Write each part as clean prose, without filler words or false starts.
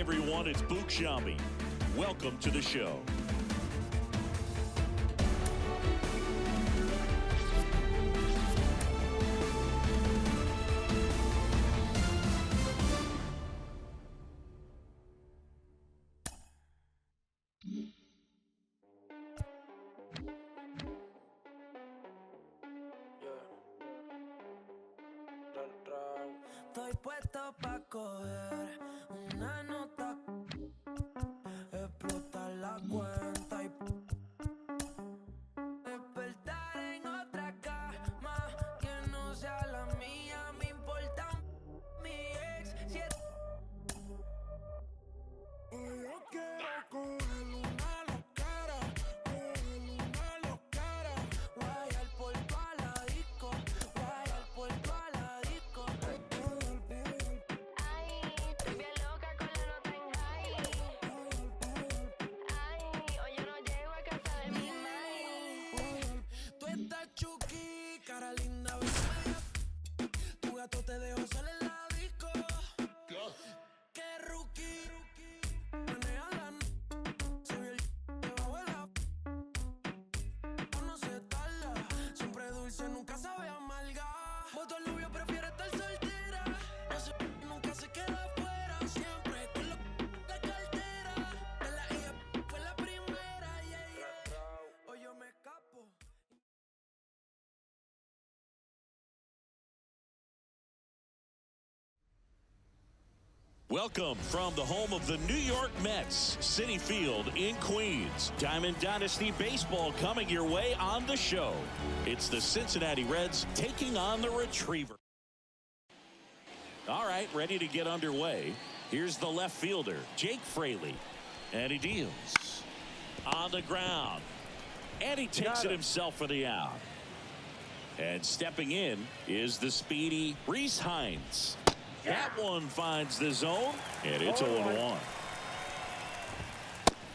everyone, it's Book Shambi. Welcome to the show. Estoy puesto pa' coger una nota, explotar la cuenta y despertar en otra cama que no sea la mía. Me importa mi ex. Yo quiero coger una locara, guayar por toda la disco, guayar por toda la disco. Chucky, cara linda, tu gato te dejó salir en la disco. Que rookie, maneja la se vio el debajo de la no se tarda, siempre dulce, nunca sabe amarga. Voto al novio, prefiere estar soltera. No se, nunca se queda afuera, siempre con la cartera. De la hija fue la primera, Hoy yo me escapo. Welcome from the home of the New York Mets, Citi Field in Queens. Diamond Dynasty Baseball coming your way on the show. It's the Cincinnati Reds taking on the Retriever. All right, ready to get underway. Here's the left fielder, Jake Fraley. And he deals on the ground. And he takes it himself for the out. And stepping in is the speedy Rhys Hines. That one finds the zone, and it's 0-1.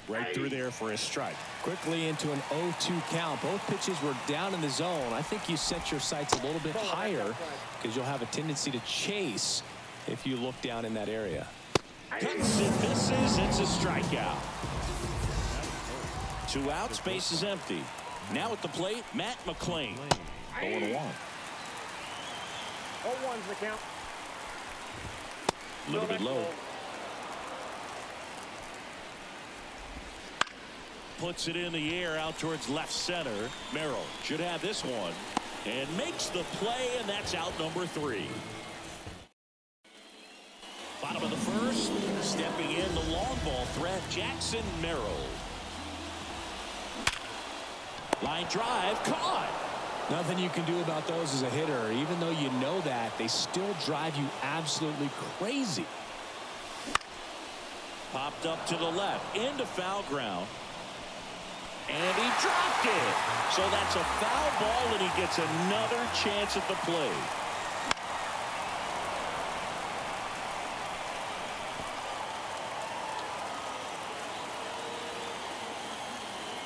Right through there for a strike. Quickly into an 0-2 count. Both pitches were down in the zone. I think you set your sights a little bit higher because you'll have a tendency to chase if you look down in that area. Cuts and misses. It's a strikeout. 2 outs, base is empty. Now at the plate, Matt McClain. 0-1. 0-1's the count. A little bit low. Puts it in the air out towards left center. Merrill should have this one and makes the play, and that's out number 3. Bottom of the first, stepping in the long ball threat, Jackson Merrill. Line drive, caught. Nothing you can do about those as a hitter. Even though you know that, they still drive you absolutely crazy. Popped up to the left, into foul ground. And he dropped it. So that's a foul ball, and he gets another chance at the plate.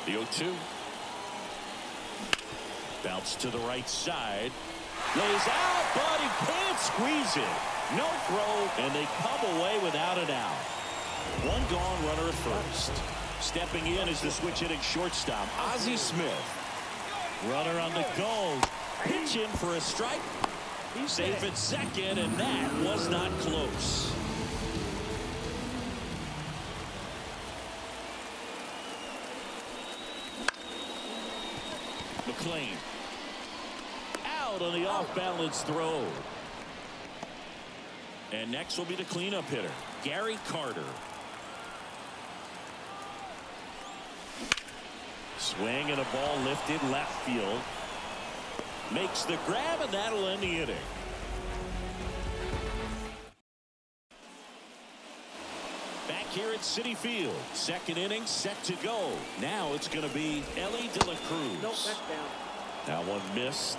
The 0-2. Bounce to the right side. Lays out, but he can't squeeze it. No throw, and they come away without an out. 1 gone, runner at first. Stepping in is the switch hitting shortstop, Ozzie Smith. Runner on the go. Pitch in for a strike. He's safe at second, and that was not close. McClain. Out on the off-balance throw. And next will be the cleanup hitter, Gary Carter. Swing and a ball lifted left field. Makes the grab, and that'll end the inning. Back here at Citi Field. Second inning set to go. Now it's going to be Elly De La Cruz. Nope, that's down. That one missed.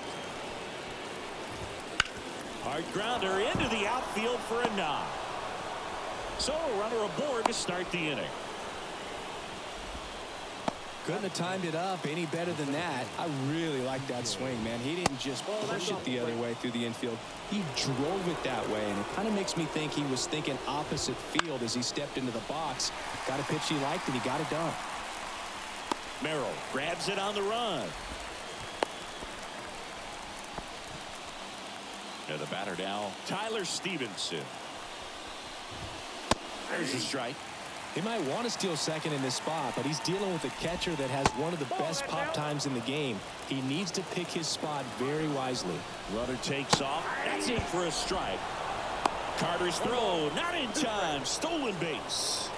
Hard grounder into the outfield for a knock. So a runner aboard to start the inning. Couldn't have timed it up any better than that. I really like that swing, man. He didn't just push it the other way through the infield. He drove it that way, and it kind of makes me think he was thinking opposite field as he stepped into the box. Got a pitch he liked, and he got it done. Merrill grabs it on the run. And the batter now, Tyler Stevenson. There's a strike. He might want to steal second in this spot, but he's dealing with a catcher that has one of the best pop times in the game. He needs to pick his spot very wisely. Runner takes off. That's in for a strike. Carter's throw, not in time. Stolen base.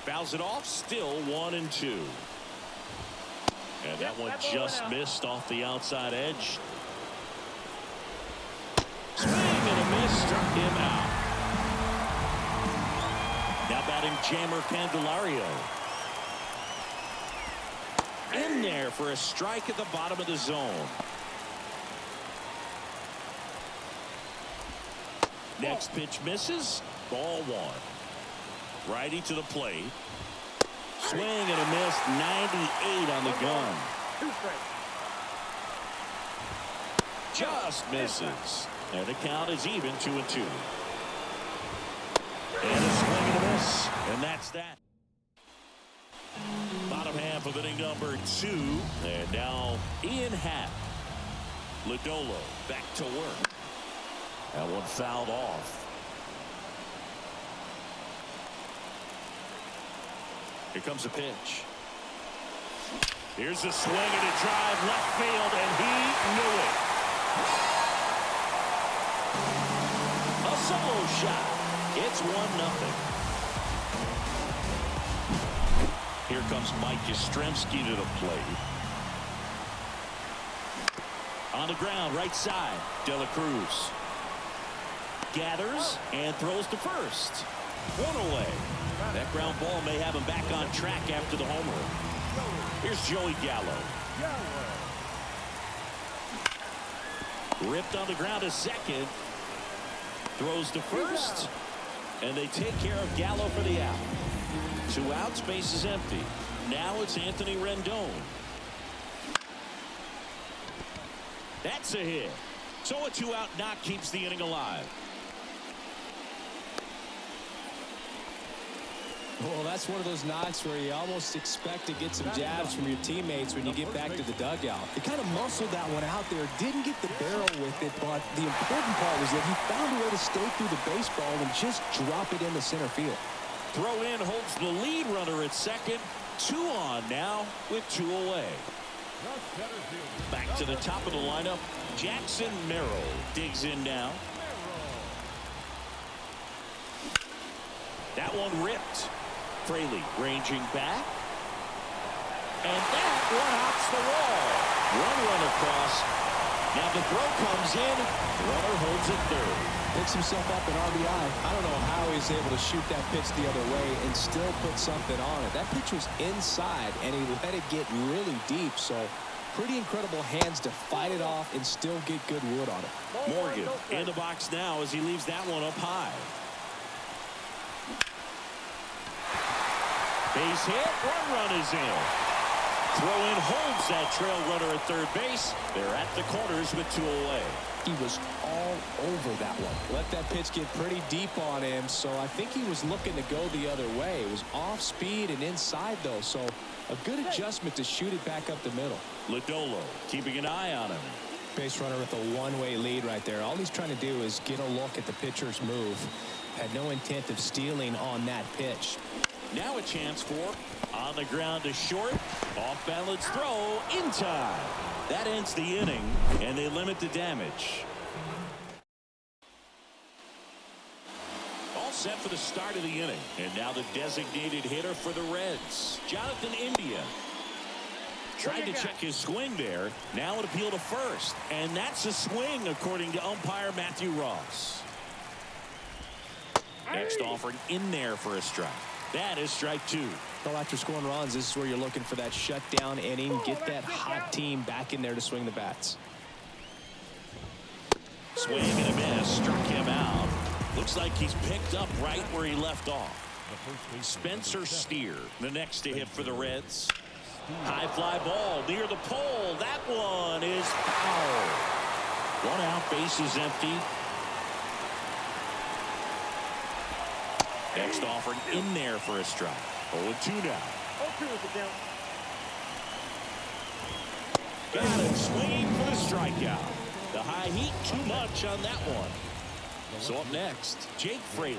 Fouls it off. Still 1-2. And that one just missed off the outside edge. Swing and a miss, struck him out. Now batting Jammer Candelario. In there for a strike at the bottom of the zone. Next pitch misses. Ball 1. Righty to the plate. Swing and a miss. 98 on the gun. Just misses. And the count is even 2-2. And a swing and a miss. And that's that. Bottom half of inning number 2. And now Ian Happ. Lodolo back to work. That one fouled off. Here comes a pitch. Here's a swing and a drive left field, and he knew it. A solo shot. It's 1-0. Here comes Mike Yastrzemski to the plate. On the ground, right side, De La Cruz. Gathers and throws to first. One away. That ground ball may have him back on track after the homer. Here's Joey Gallo. Ripped on the ground to second. Throws to first. And they take care of Gallo for the out. 2 outs, base is empty. Now it's Anthony Rendon. That's a hit. So a 2-out knock keeps the inning alive. Well, that's one of those knocks where you almost expect to get some jabs from your teammates when you get back to the dugout. He kind of muscled that one out there. Didn't get the barrel with it, but the important part was that he found a way to stay through the baseball and just drop it into center field. Throw in holds the lead runner at second. 2 on now with 2 away. Back to the top of the lineup. Jackson Merrill digs in now. That one ripped. Fraley ranging back. And that one hops the wall. 1 run across. Now the throw comes in. Runner holds it third. Picks himself up an RBI. I don't know how he's able to shoot that pitch the other way and still put something on it. That pitch was inside, and he let it get really deep. So pretty incredible hands to fight it off and still get good wood on it. Morgan in the box now as he leaves that one up high. Base hit. 1 run is in. Throw in holds that trail runner at third base. They're at the corners with 2 away. He was all over that one. Let that pitch get pretty deep on him, so I think he was looking to go the other way. It was off speed and inside, though, so a good adjustment to shoot it back up the middle. Lodolo keeping an eye on him. Base runner with a one-way lead right there. All he's trying to do is get a look at the pitcher's move. Had no intent of stealing on that pitch. Now a chance for on the ground to short. Off balance throw in time. That ends the inning, and they limit the damage. All set for the start of the inning. And now the designated hitter for the Reds, Jonathan India. Tried to check his swing there. Now an appeal to first. And that's a swing, according to umpire Matthew Ross. Next offering in there for a strike. That is strike 2. Well, after scoring runs, this is where you're looking for that shutdown inning. Get that hot team back in there to swing the bats. Swing and a miss. Struck him out. Looks like he's picked up right where he left off. Spencer Steer, the next to hit for the Reds. High fly ball near the pole. That one is foul. 1 out, bases empty. Next offering in there for a strike. 0-2 now. Got it, swinging for the strikeout. The high heat too much on that one. So up next, Jake Fraley.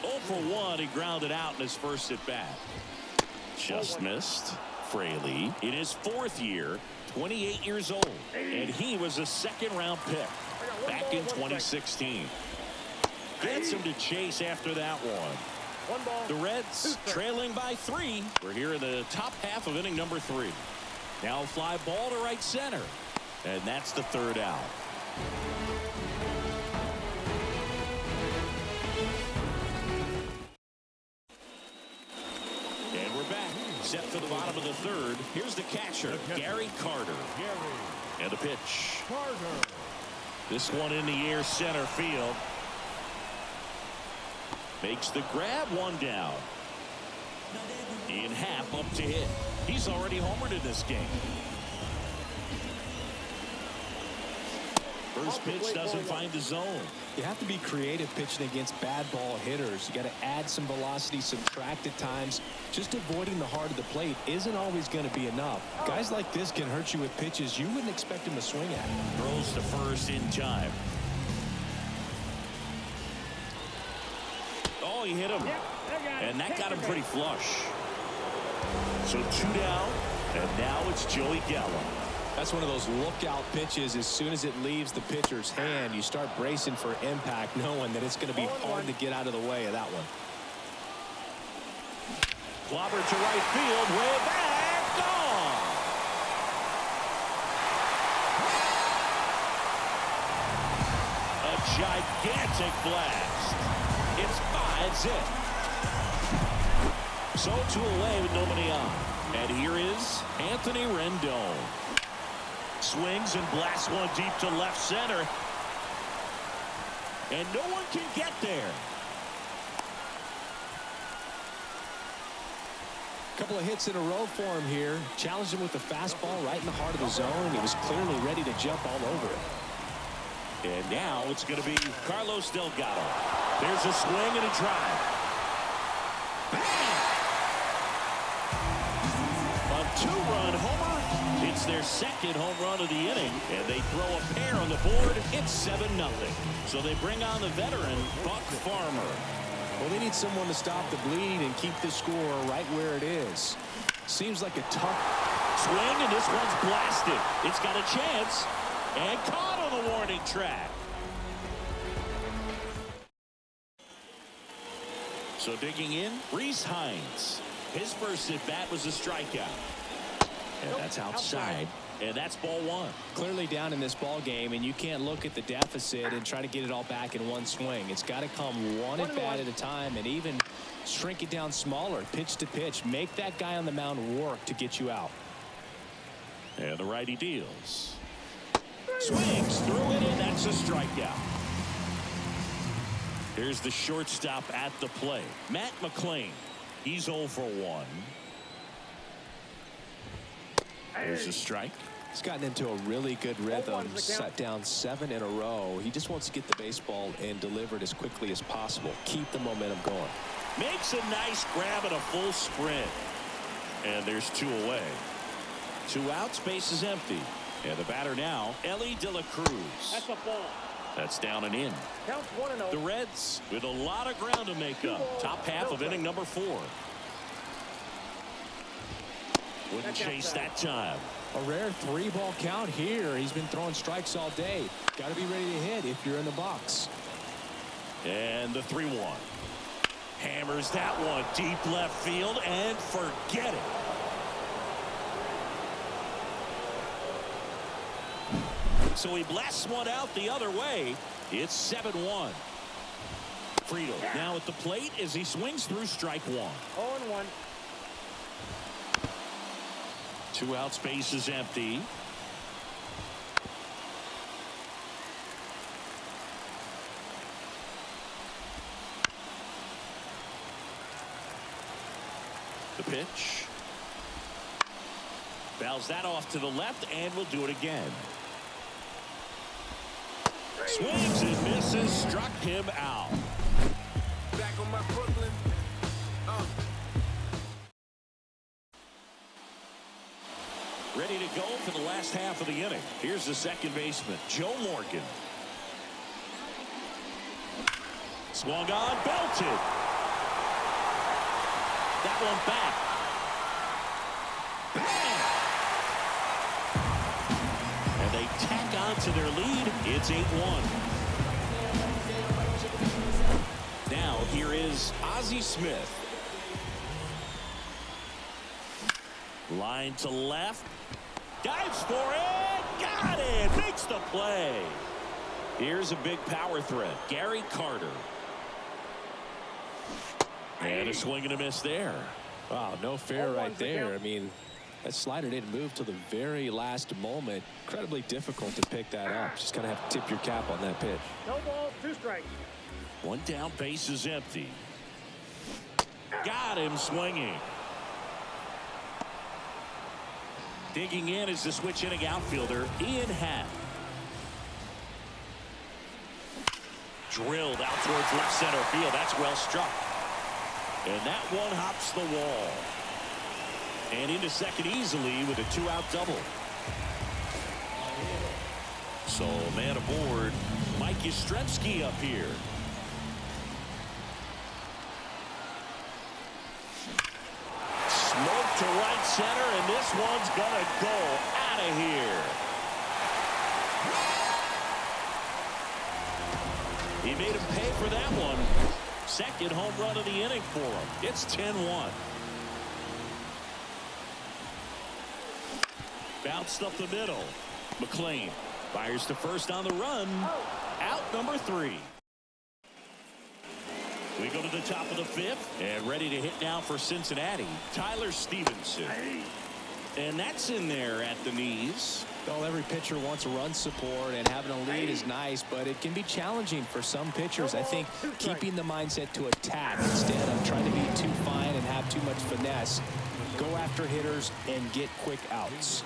0 for 1, he grounded out in his first at bat. Just missed. Fraley in his 4th year, 28 years old, and he was a 2nd-round pick back in 2016. Gets him to chase after that one. The Reds trailing by 3. We're here in the top half of inning number 3. Now a fly ball to right center, and that's the 3rd out. And we're back, set for the bottom of the 3rd. Here's the catcher, Gary Carter. And the pitch. This one in the air, center field. Makes the grab, 1 down. Ian Happ up to hit. He's already homered in this game. First pitch doesn't find the zone. You have to be creative pitching against bad ball hitters. You got to add some velocity, subtract at times. Just avoiding the heart of the plate isn't always going to be enough. Guys like this can hurt you with pitches you wouldn't expect him to swing at. Throws to first in time. Oh, he hit him. And that got him pretty flush. So 2 down, and now it's Joey Gallo. That's one of those lookout pitches. As soon as it leaves the pitcher's hand, you start bracing for impact, knowing that it's going to be hard to get out of the way of that one. Clobber to right field, way back, gone. A gigantic blast. It's 5-zip. So 2 away with nobody on. And here is Anthony Rendon. Swings and blasts one deep to left center. And no one can get there. Couple of hits in a row for him here. Challenged him with the fastball right in the heart of the zone. He was clearly ready to jump all over it. And now it's going to be Carlos Delgado. There's a swing and a drive. Bang! A 2-run homer. It's their 2nd home run of the inning, and they throw a pair on the board. It's 7-0. So they bring on the veteran, Buck Farmer. Well, they need someone to stop the bleed and keep the score right where it is. Seems like a tough swing, and this one's blasted. It's got a chance, and caught on the warning track. So digging in, Reese Hines. His first at bat was a strikeout. And that's outside. And that's ball 1. Clearly down in this ball game, and you can't look at the deficit and try to get it all back in one swing. It's got to come one at bat at a time, and even shrink it down smaller, pitch to pitch. Make that guy on the mound work to get you out. And the righty deals. Swings through it, and that's a strikeout. Here's the shortstop at the plate, Matt McClain. He's 0 for 1. There's a strike. He's gotten into a really good rhythm, set down 7 in a row. He just wants to get the baseball and deliver it as quickly as possible. Keep the momentum going. Makes a nice grab and a full sprint. And there's 2 away. 2 outs, base is empty. And the batter now, Ellie De La Cruz. That's a ball. That's down and in. Counts 1-0. The Reds with a lot of ground to make up. Top half of inning number 4. Wouldn't chase that time. A rare 3-ball count here. He's been throwing strikes all day. Got to be ready to hit if you're in the box. And the 3-1. Hammers that one deep left field and forget it. So he blasts one out the other way. It's 7-1. Friedel now at the plate as he swings through strike 1. 0-1. 2 outs, base is empty. The pitch. Fouls that off to the left, and will do it again. Swings and misses, struck him out. Back on my Brooklyn. Ready to go for the last half of the inning. Here's the second baseman, Joe Morgan. Swung on, belted. That one back. Bang! And they tack on to their lead. It's 8-1. Now here is Ozzie Smith. Line to left. Dives for it. Got it. Makes the play. Here's a big power threat. Gary Carter. And a swing and a miss there. Wow, no fair right there. I mean, that slider didn't move till the very last moment. Incredibly difficult to pick that up. Just kind of have to tip your cap on that pitch. No ball, 2 strikes. One down, base is empty. Got him swinging. Digging in is the switch inning outfielder, Ian Happ. Drilled out towards left center field. That's well struck. And that one hops the wall. And into second easily with a 2-out double. So man aboard, Mike Yastrzemski up here. Smoke to right center, and this one's gonna go out of here. He made him pay for that one. Second home run of the inning for him. It's 10-1. Bounced up the middle. McLean fires to first on the run. Out number 3. We go to the top of the 5th, and ready to hit now for Cincinnati, Tyler Stevenson. And that's in there at the knees. Well, every pitcher wants a run support, and having a lead is nice, but it can be challenging for some pitchers. I think keeping the mindset to attack instead of trying to be too fine and have too much finesse. Go after hitters and get quick outs.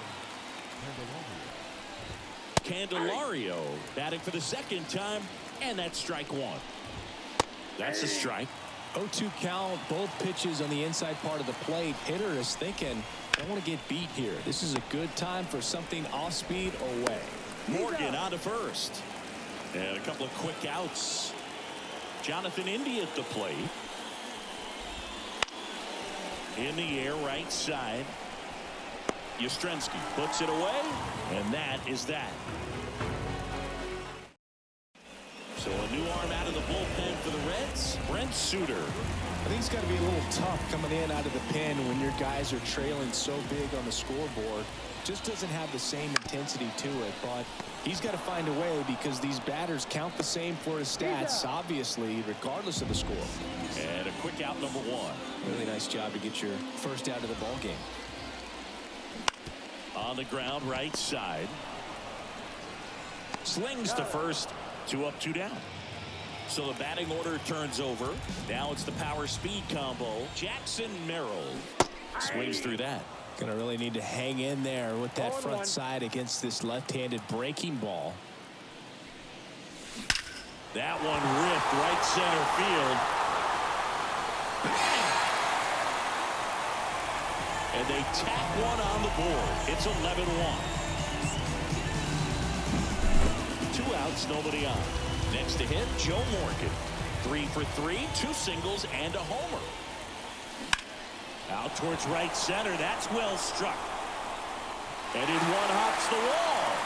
Candelario batting for the second time, and that's strike 1. That's a strike. 0-2 count, both pitches on the inside part of the plate. Hitter is thinking, I want to get beat here. This is a good time for something off speed or way. Morgan on to first. And a couple of quick outs. Jonathan Indy at the plate. In the air, right side. Yastrzemski puts it away, and that is that. So a new arm out of the bullpen for the Reds, Brent Suter. I think it's got to be a little tough coming in out of the pen when your guys are trailing so big on the scoreboard. Just doesn't have the same intensity to it, but he's got to find a way because these batters count the same for his stats, obviously, regardless of the score. And a quick out number 1. Really nice job to get your first out of the ball game. On the ground, right side. Slings to first. 2 up, 2 down. So the batting order turns over. Now it's the power speed combo. Jackson Merrill swings through that. Gonna really need to hang in there with that front side against this left-handed breaking ball. That one ripped right center field. And they tack one on the board. It's 11-1. 2 outs, nobody on. Next to hit, Joe Morgan. 3 for 3, 2 singles and a homer. Out towards right center. That's well struck. And in one hops the wall.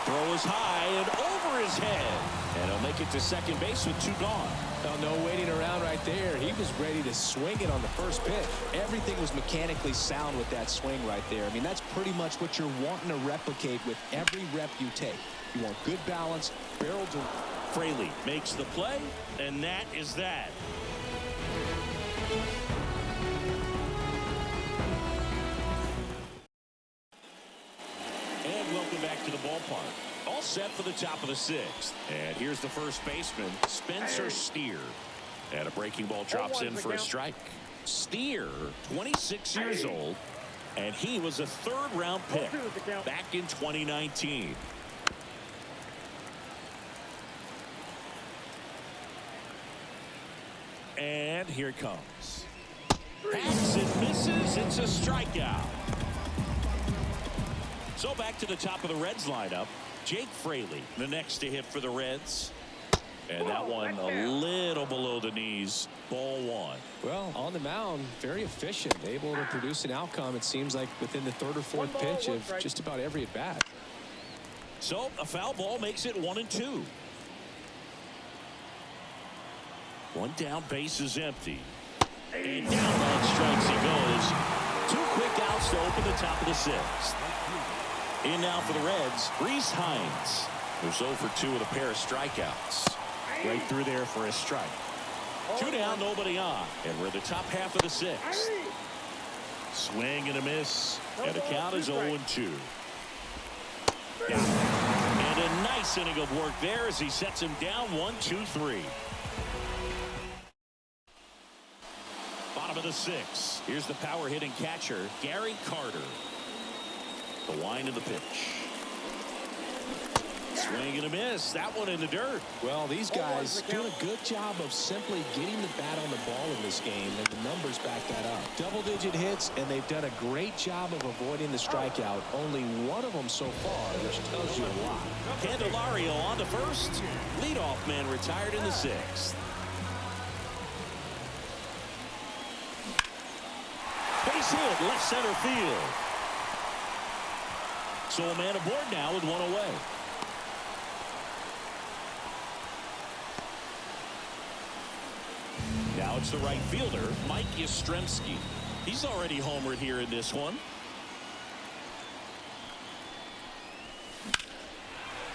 Throw is high and over his head. And he'll make it to second base with 2 gone. Well, no waiting around right there. He was ready to swing it on the first pitch. Everything was mechanically sound with that swing right there. I mean, that's pretty much what you're wanting to replicate with every rep you take. You want good balance, barrel to... Fraley makes the play, and that is that. And welcome back to the ballpark. All set for the top of the 6th. And here's the first baseman, Spencer Steer. And a breaking ball drops in for a strike. Steer, 26 years old, and he was a third-round pick back in 2019. And here it comes. Hacks and misses. It's a strikeout. So back to the top of the Reds lineup. Jake Fraley, the next to hit for the Reds. And that one a little below the knees. Ball one. Well, on the mound, very efficient, able to produce an outcome, it seems like, within the third or fourth pitch of just about every at bat. So a foul ball makes it 1-2. One down, base is empty. And down on strikes he goes. Two quick outs to open the top of the sixth. In now for the Reds, Reese Hines. They're 0 for 2 with a pair of strikeouts. Right through there for a strike. Two down, nobody on. And we're in the top half of the sixth. Swing and a miss. And the count is 0-2. And a nice inning of work there as he sets him down 1-2-3. Bottom of the sixth. Here's the power hitting catcher, Gary Carter. The wind of the pitch. Swing and a miss. That one in the dirt. Well, these guys doing a good job of simply getting the bat on the ball in this game, and the numbers back that up. Double-digit hits, and they've done a great job of avoiding the strikeout. Only one of them so far, which tells you a lot. Candelario on to first. Leadoff man retired in the sixth. Base hit, left center field. So a man aboard now with one away. Now it's the right fielder, Mike Yastrzemski. He's already homered here in this one.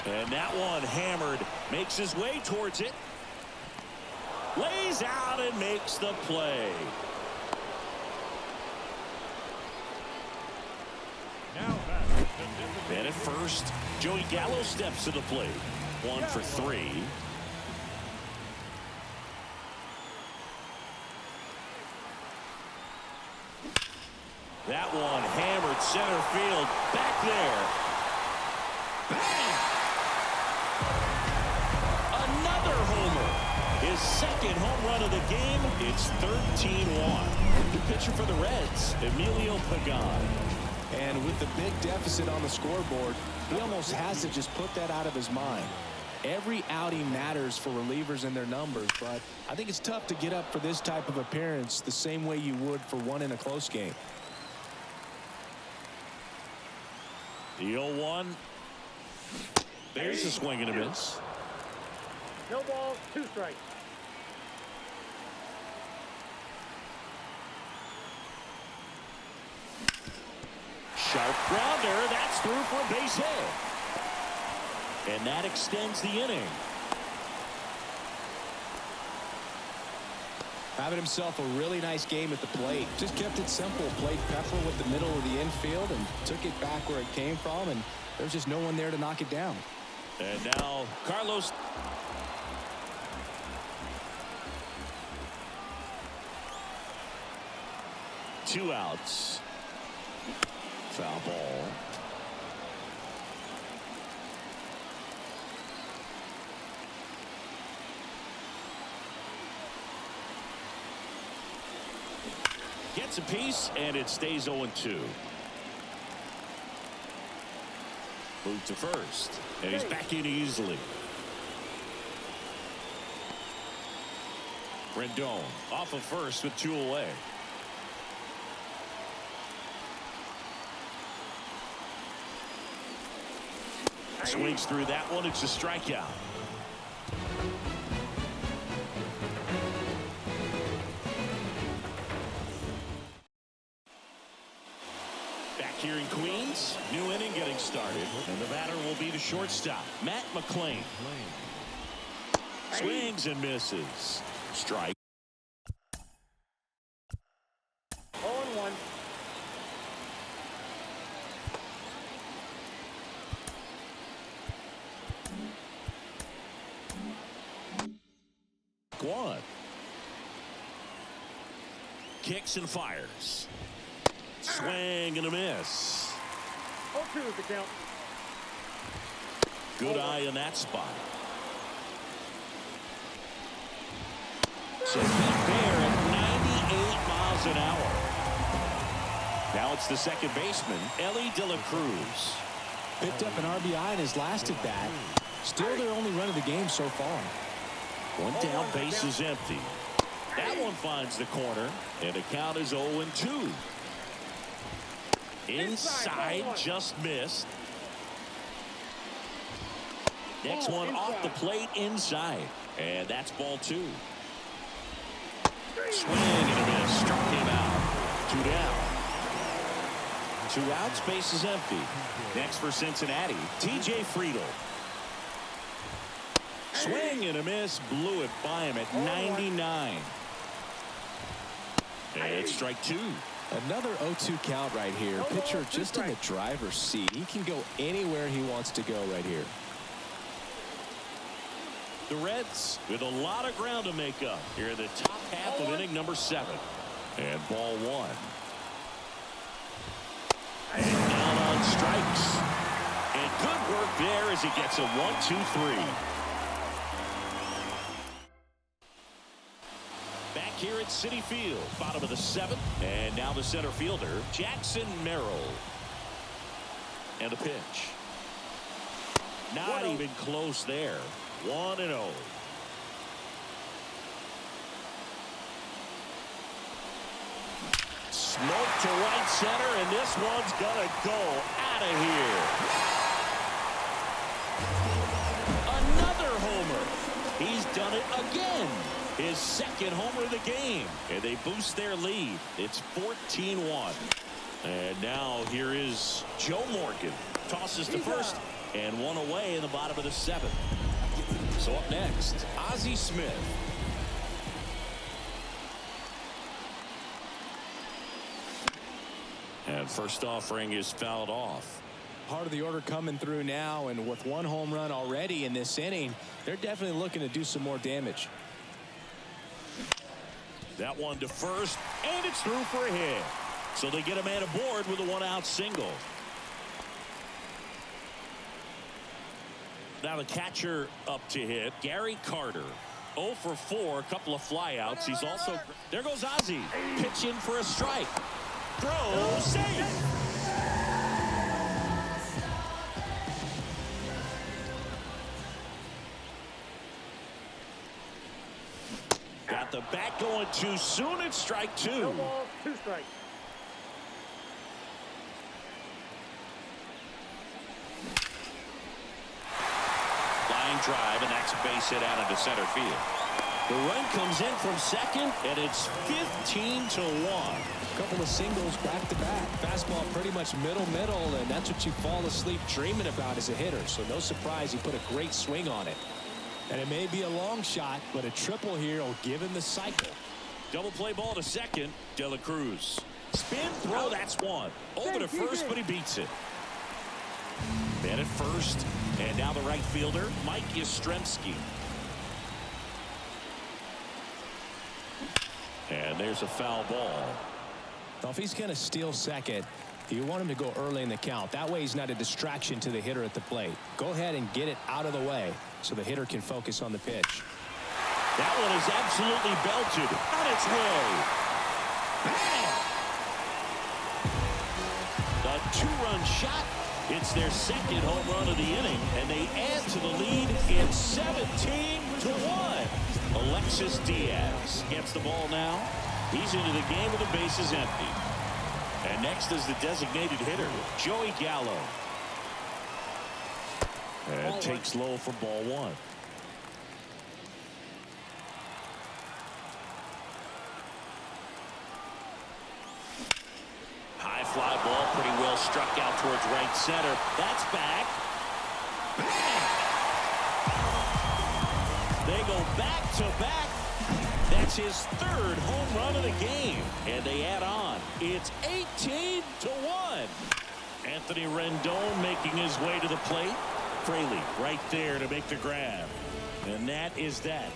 And that one hammered, makes his way towards it. Lays out and makes the play. And at first, Joey Gallo steps to the plate. 1 for 3. That one hammered center field. Back there. Bang! Another homer. His second home run of the game. It's 13-1. The pitcher for the Reds, Emilio Pagan. And with the big deficit on the scoreboard, he almost has to just put that out of his mind. Every outing matters for relievers and their numbers, but I think it's tough to get up for this type of appearance the same way you would for one in a close game. The 0-1. There's a swing and a miss. No balls, 2 strikes. Sharp grounder. That's through for a base hit. And that extends the inning. Having himself a really nice game at the plate. Just kept it simple. Played pepper with the middle of the infield and took it back where it came from. And there's just no one there to knock it down. And now Carlos. Two outs. Foul ball. Gets a piece, and it stays 0-2. Move to first, and he's back in easily. Rendon off of first with 2 away. Swings through that one. It's a strikeout. Back here in Queens, new inning getting started, and the batter will be the shortstop, Matt McClain. Swings and misses. Strike. 0-1. One. kicks and fires. Swing and a miss. 0-2 is the count. Good eye in that spot. So keep there at 98 miles an hour. Now it's the second baseman, Ellie De La Cruz. Picked up an RBI in his last at bat. Still their only run of the game so far. One down, base is empty. That one finds the corner, and the count is 0-2. Inside, just missed. Next one off the plate inside, and that's ball 2. Swing and a miss, struck him out. 2 down. 2 outs, base is empty. Next for Cincinnati, TJ Friedl. Swing and a miss, blew it by him at 99. And strike 2. Another 0-2 count right here. Pitcher just in the driver's seat. He can go anywhere he wants to go right here. The Reds with a lot of ground to make up here in the top half of inning number 7. And ball 1. And down on strikes. And good work there as he gets a 1-2-3. Back here at Citi Field, bottom of the 7th, and now the center fielder, Jackson Merrill. And a pitch. Not even close there. 1-0. Smoke to right center, and this one's gonna go out of here. Another homer. He's done it again. His second homer of the game, and they boost their lead. It's 14-1. And now here is Joe Morgan. Tosses to first, and one away in the bottom of the 7th. So up next, Ozzie Smith. And first offering is fouled off. Part of the order coming through now, and with 1 home run already in this inning, they're definitely looking to do some more damage. That one to first, and it's through for a hit. So they get a man aboard with a 1-out single. Now the catcher up to hit, Gary Carter. 0 for 4, a couple of flyouts. He's also, there goes Ozzie, pitching for a strike. Throw, safe. Got the bat going too soon. It's strike 2. No balls, 2 strikes. Line drive, and that's a base hit out into center field. The run comes in from second, and it's 15-1. A couple of singles back to back. Fastball pretty much middle, and that's what you fall asleep dreaming about as a hitter. So no surprise he put a great swing on it. And it may be a long shot, but a triple here will give him the cycle. Double play ball to second. De La Cruz. Spin throw, that's one. Over to first, but he beats it. Man at first, and now the right fielder, Mike Yastrzemski. And there's a foul ball. Well, if he's going to steal second, you want him to go early in the count. That way he's not a distraction to the hitter at the plate. Go ahead and get it out of the way so the hitter can focus on the pitch. That one is absolutely belted on its way. A 2-run shot. It's their second home run of the inning, and they add to the lead in 17-1. Alexis Diaz gets the ball now. He's into the game with the bases empty. And next is the designated hitter, Joey Gallo. And takes low for ball 1. High fly ball, pretty well struck out towards right center. That's back. They go back to back. That's his 3rd home run of the game. And they add on. It's 18-1. Anthony Rendon making his way to the plate. Fraley right there to make the grab. And that is that.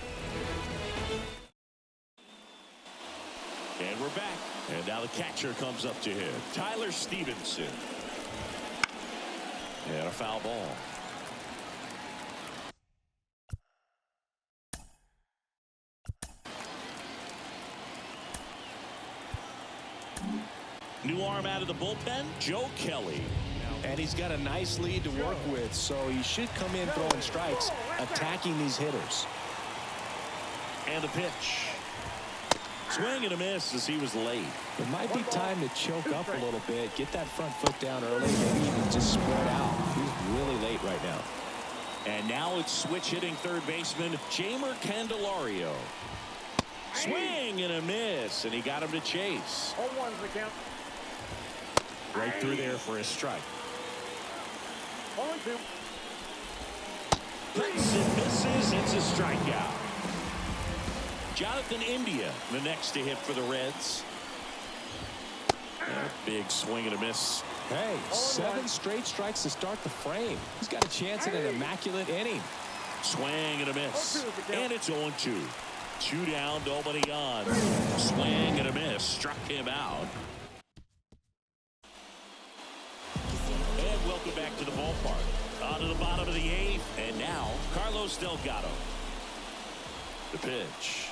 And we're back. And now the catcher comes up to him. Tyler Stevenson. And a foul ball. New arm out of the bullpen, Joe Kelly. And he's got a nice lead to work with, so he should come in throwing strikes, attacking these hitters. And the pitch. Swing and a miss as he was late. It might be time to choke up a little bit, get that front foot down early, maybe even just spread out. He's really late right now. And now it's switch hitting third baseman Jamer Candelario. Swing and a miss, and he got him to chase. 0-1's the count. Right through there for a strike. 0-2. Hits and misses. It's a strikeout. Jonathan India, the next to hit for the Reds. Big swing and a miss. Hey, 7 straight strikes to start the frame. He's got a chance at an immaculate inning. Swing and a miss. And it's 0-2. 2 down, nobody on. Swing and a miss. Struck him out. And welcome back to the ballpark. On to the bottom of the 8th. And now, Carlos Delgado. The pitch.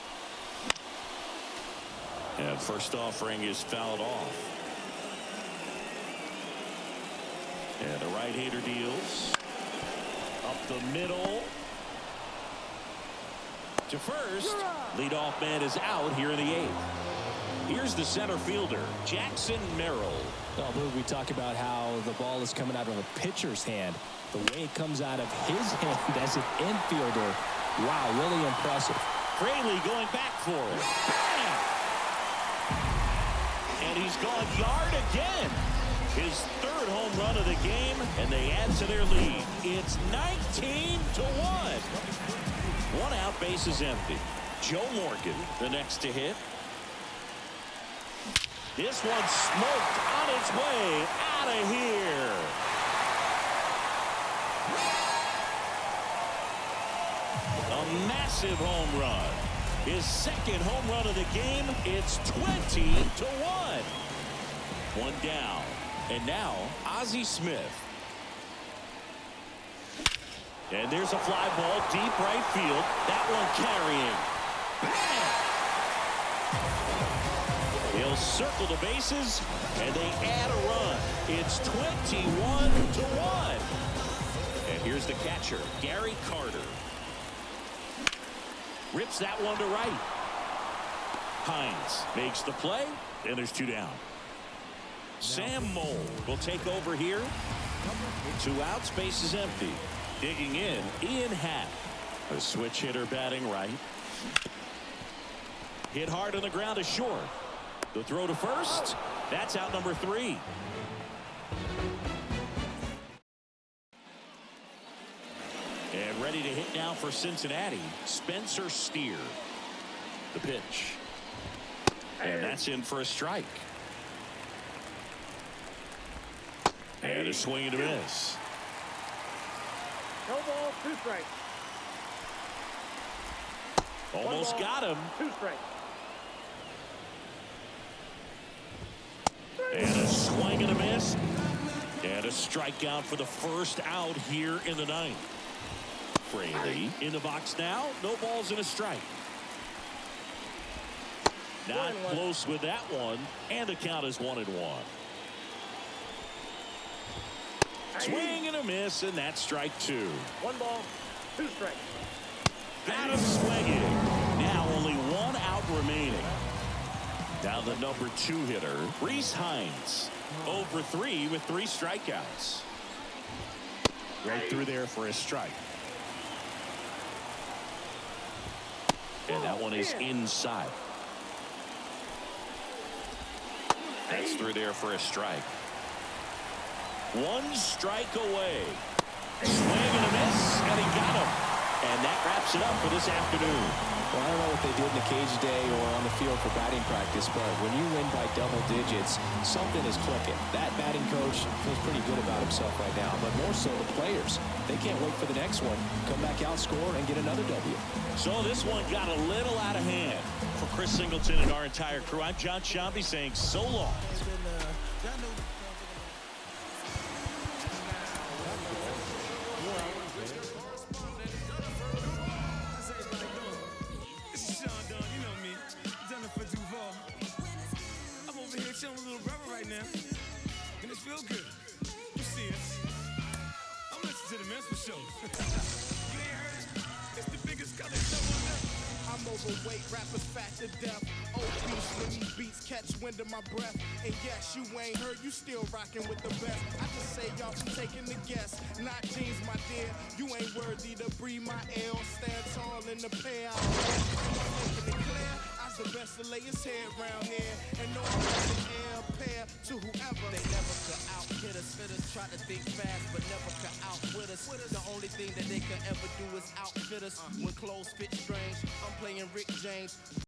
And first offering is fouled off. And the right-hander deals. Up the middle. To first. Leadoff man is out here in the 8th. Here's the center fielder, Jackson Merrill. Well, Lou, we talk about how the ball is coming out of a pitcher's hand. The way it comes out of his hand as an infielder. Wow, really impressive. Fraley going back for it. Bam! And he's gone yard again. His 3rd home run of the game, and they add to their lead. It's 19-1. 1 out, base is empty. Joe Morgan, the next to hit. This one smoked on its way out of here. A massive home run. His 2nd home run of the game. It's 20-1. 1 down. And now, Ozzie Smith. And there's a fly ball deep right field. That one carrying. Bam! He'll circle the bases, and they add a run. It's 21-1. And here's the catcher, Gary Carter. Rips that one to right. Hines makes the play, and there's 2 down. Sam Moll will take over here. 2 outs, base is empty. Digging in, Ian Happ. A switch hitter batting right. Hit hard on the ground to short. The throw to first. That's out number 3. And ready to hit now for Cincinnati, Spencer Steer. The pitch. And that's in for a strike. And a swing and a miss. No ball, 2 strikes. Almost ball, got him. 2 strikes. And a swing and a miss. And a strikeout for the first out here in the 9th. Fraley in the box now. No balls and a strike. Not close with that one. And the count is 1-1. Swing and a miss, and that's strike 2. 1 ball, 2 strikes. Got him swinging. Now only 1 out remaining. Now the number 2 hitter, Reese Hines. 0 for 3 with 3 strikeouts. Right through there for a strike. And that one is inside. That's through there for a strike. 1 strike away. Swing and a miss, and he got him. And that wraps it up for this afternoon. Well, I don't know what they did in the cage today or on the field for batting practice, but when you win by double digits, something is clicking. That batting coach feels pretty good about himself right now, but more so the players. They can't wait for the next one. Come back out, score, and get another W. So this one got a little out of hand. For Chris Singleton and our entire crew, I'm John Shambi saying so long. I'm a little rubber right now, and it feels good. You see us. I'm listening to the men's show. You ain't heard it? It's the biggest color show on earth. I'm overweight, rappers fat to death. Old beats, when these beats catch wind of my breath. And yes, you ain't heard, you still rocking with the best. I just say y'all from taking the guess. Not jeans, my dear. You ain't worthy to breathe my L. Stand tall in the pair. I'm making it clear. I's the best to lay his head round here. And no I'm an air pair to whoever. They never could out-hit us. Fitters try to think fast, but never could outwit us. The only thing that they could ever do is outfit us. When clothes fit strange, I'm playing Rick James.